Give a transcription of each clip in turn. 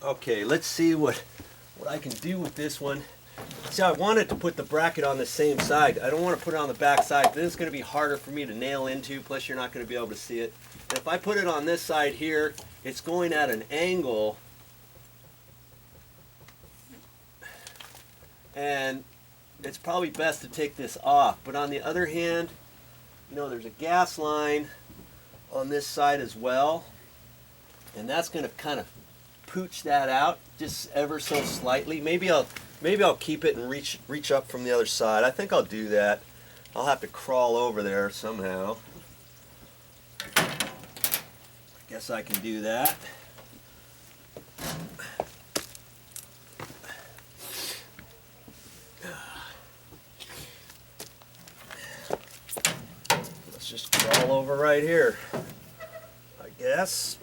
Okay, let's see what I can do with this one. See, I wanted to put the bracket on the same side. I don't want to put it on the back side. This is going to be harder for me to nail into, plus you're not going to be able to see it. And if I put it on this side here, it's going at an angle. And it's probably best to take this off. But on the other hand, you know, there's a gas line on this side as well. And that's going to kind of pooch that out just ever so slightly. Maybe I'll keep it and reach up from the other side. I think I'll do that. I'll have to crawl over there somehow. I guess I can do that. Let's just crawl over right here, I guess.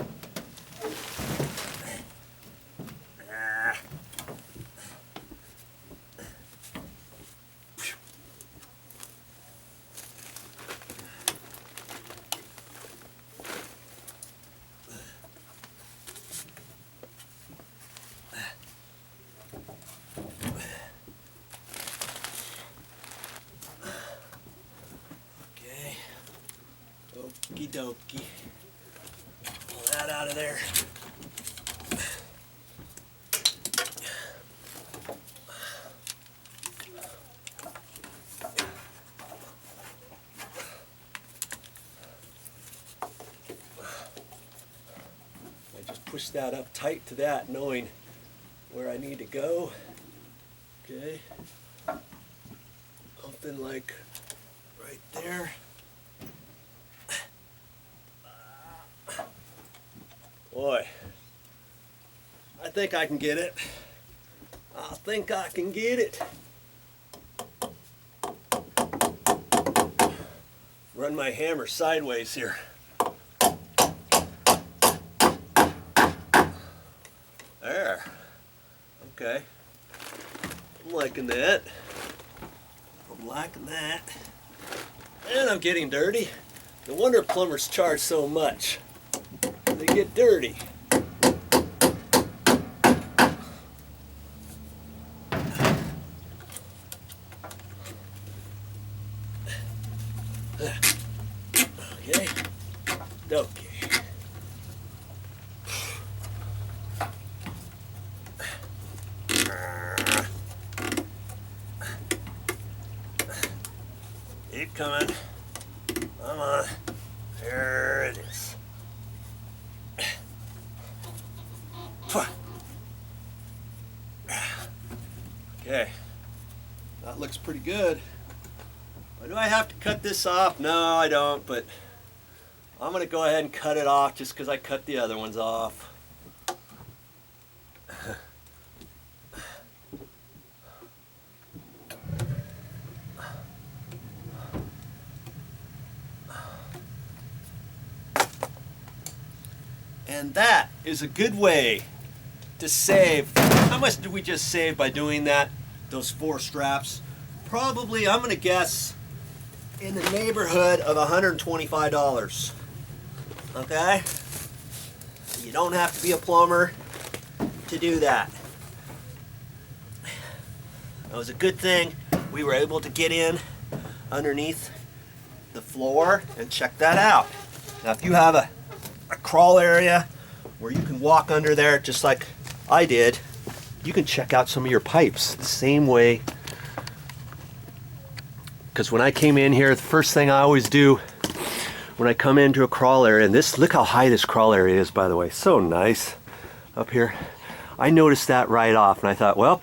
Okie dokie. Pull that out of there. I just push that up tight to that, knowing where I need to go. Okay. Something like right there. Boy, I think I can get it. I think I can get it. Run my hammer sideways here. There. Okay. I'm liking that. I'm liking that. And I'm getting dirty. No wonder plumbers charge so much. They get dirty. Okay. Okay. Keep coming. Come on. There it is. Okay, that looks pretty good. Do I have to cut this off? No, I don't, but I'm going to go ahead and cut it off just because I cut the other ones off. And that is a good way to save. How much did we just save by doing that? Those 4 straps? Probably, I'm going to guess, in the neighborhood of $125. Okay? You don't have to be a plumber to do that. It was a good thing we were able to get in underneath the floor and check that out. Now if you have a crawl area where you can walk under there just like I did, you can check out some of your pipes the same way. Because when I came in here, the first thing I always do when I come into a crawl area, and this, look how high this crawl area is, by the way, so nice up here. I noticed that right off and I thought, well,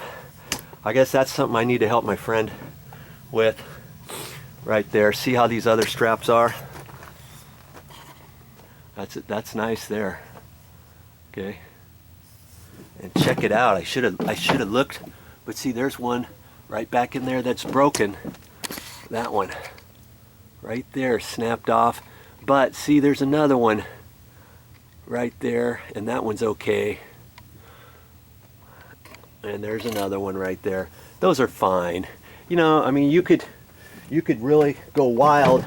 I guess that's something I need to help my friend with right there. See how these other straps are? That's it. That's nice there. Okay. And check it out. I should have looked, but see, there's one right back in there that's broken. That one right there snapped off. But see, there's another one right there, and that one's okay. And there's another one right there. Those are fine. You know, I mean, you could really go wild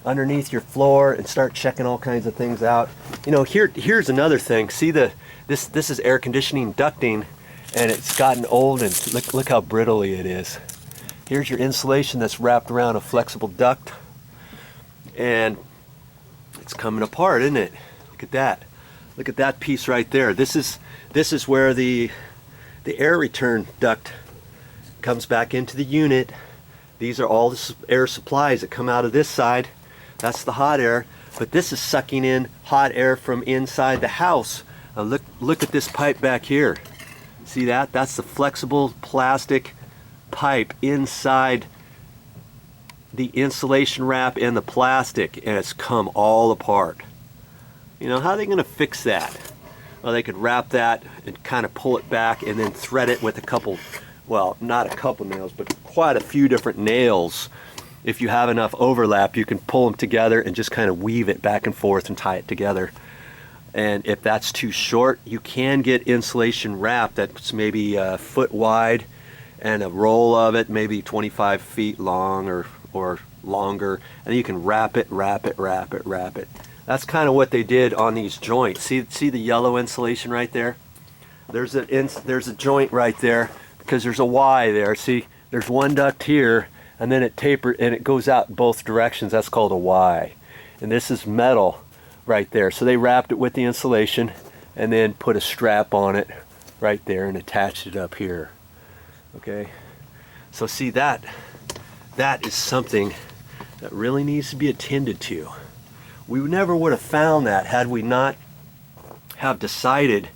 underneath your floor and start checking all kinds of things out. You know, here's another thing. See this is air conditioning ducting, and it's gotten old, and look how brittly it is. Here's your insulation that's wrapped around a flexible duct, and it's coming apart, isn't it? Look at that. Look at that piece right there. This is where the air return duct comes back into the unit. These are all the air supplies that come out of this side. That's the hot air, but this is sucking in hot air from inside the house. Look at this pipe back here. See that? That's the flexible plastic pipe inside the insulation wrap and the plastic, and it's come all apart. You know, how are they going to fix that? Well, they could wrap that and kind of pull it back and then thread it with a couple, well, not a couple nails, but quite a few different nails. If you have enough overlap, you can pull them together and just kind of weave it back and forth and tie it together. And if that's too short, you can get insulation wrap that's maybe a foot wide and a roll of it maybe 25 feet long or longer, and you can wrap it. That's kind of what they did on these joints. See the yellow insulation right there? There's a joint right there because there's a Y there. See, there's one duct here, and then it tapered and it goes out both directions. That's called a Y. And this is metal right there. So they wrapped it with the insulation and then put a strap on it right there and attached it up here. Okay, so see that is something that really needs to be attended to. We never would have found that had we not have decided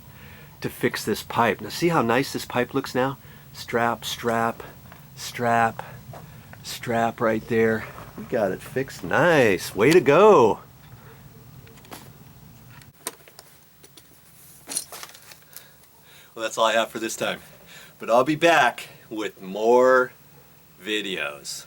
to fix this pipe. Now see how nice this pipe looks now? Strap, strap, strap, strap right there. We got it fixed. Nice, way to go. Well, that's all I have for this time. But I'll be back with more videos.